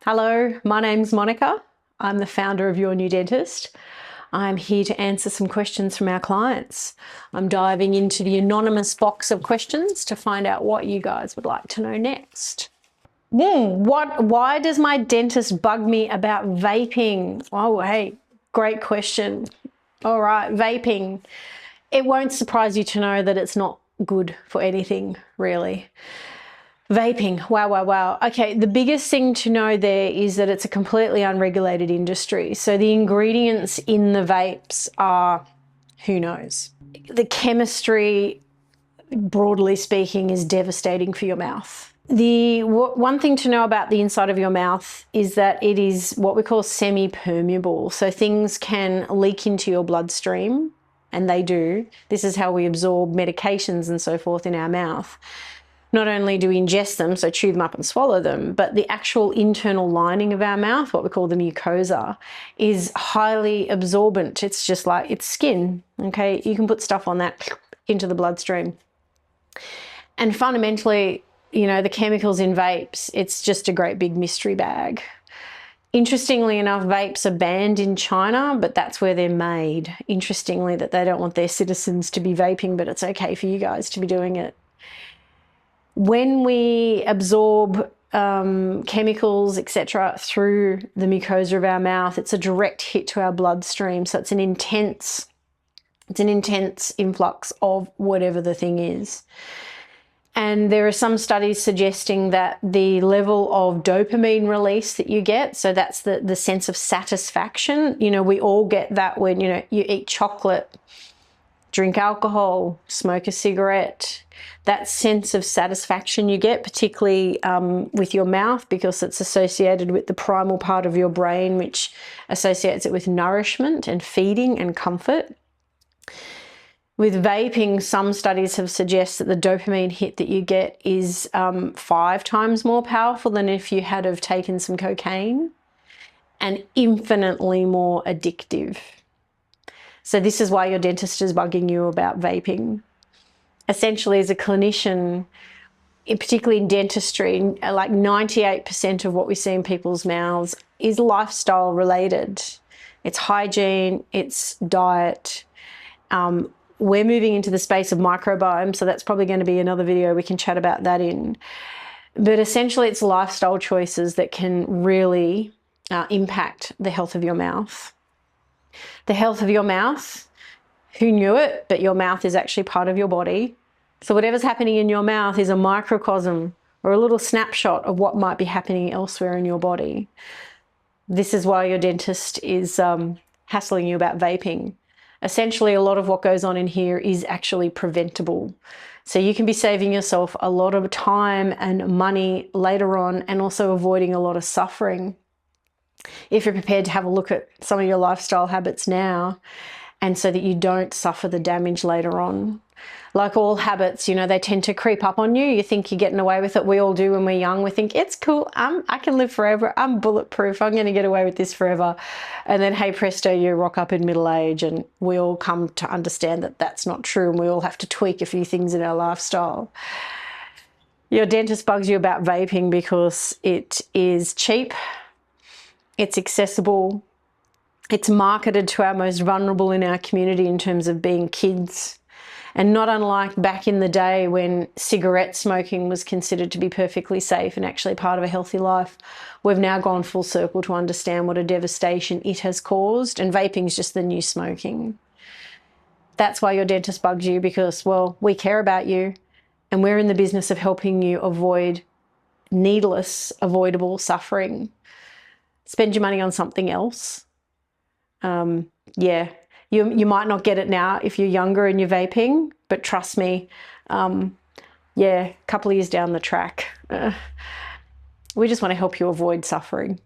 Hello, my name's Monica. I'm the founder of Your New Dentist. I'm here to answer some questions from our clients. I'm diving into the anonymous box of questions to find out what you guys would like to know next. Why does my dentist bug me about vaping? Oh, hey, great question. All right, vaping. It won't surprise you to know that it's not good for anything, really. Vaping, wow. Okay, the biggest thing to know there is that it's a completely unregulated industry. So the ingredients in the vapes are, who knows? The chemistry, broadly speaking, is devastating for your mouth. The one thing to know about the inside of your mouth is that it is what we call semi-permeable. So things can leak into your bloodstream, and they do. This is how we absorb medications and so forth in our mouth. Not only do we ingest them, so chew them up and swallow them, but the actual internal lining of our mouth, what we call the mucosa, is highly absorbent. It's just like, it's skin, okay? You can put stuff on that into the bloodstream. And fundamentally, you know, the chemicals in vapes, it's just a great big mystery bag. Interestingly enough, vapes are banned in China, but that's where they're made. Interestingly, that they don't want their citizens to be vaping, but it's okay for you guys to be doing it. When we absorb chemicals, etc., through the mucosa of our mouth, it's a direct hit to our bloodstream. So it's an intense influx of whatever the thing is. And there are some studies suggesting that the level of dopamine release that you get, so that's the sense of satisfaction, you know, we all get that when, you know, you eat chocolate, drink alcohol, smoke a cigarette, that sense of satisfaction you get, particularly with your mouth, because it's associated with the primal part of your brain, which associates it with nourishment and feeding and comfort. With vaping, some studies have suggested that the dopamine hit that you get is 5 times more powerful than if you had have taken some cocaine, and infinitely more addictive. So this is why your dentist is bugging you about vaping. Essentially, as a clinician, particularly in dentistry, like 98% of what we see in people's mouths is lifestyle related. It's hygiene, it's diet. We're moving into the space of microbiome, so that's probably going to be another video we can chat about that in. But essentially, it's lifestyle choices that can really impact the health of your mouth. The health of your mouth, who knew it, but your mouth is actually part of your body. So whatever's happening in your mouth is a microcosm or a little snapshot of what might be happening elsewhere in your body. This is why your dentist is hassling you about vaping. Essentially, a lot of what goes on in here is actually preventable. So you can be saving yourself a lot of time and money later on, and also avoiding a lot of suffering if you're prepared to have a look at some of your lifestyle habits now, and so that you don't suffer the damage later on. Like all habits, you know, they tend to creep up on you. You think you're getting away with it. We all do when we're young. We think, it's cool. I can live forever. I'm bulletproof. I'm going to get away with this forever. And then, hey presto, you rock up in middle age, and we all come to understand that that's not true, and we all have to tweak a few things in our lifestyle. Your dentist bugs you about vaping because it is cheap, it's accessible, it's marketed to our most vulnerable in our community in terms of being kids. And not unlike back in the day when cigarette smoking was considered to be perfectly safe and actually part of a healthy life, we've now gone full circle to understand what a devastation it has caused, and vaping is just the new smoking. That's why your dentist bugs you, because, well, we care about you, and we're in the business of helping you avoid needless, avoidable suffering. Spend your money on something else. Yeah. You might not get it now if you're younger and you're vaping, but trust me, yeah, a couple of years down the track, we just want to help you avoid suffering.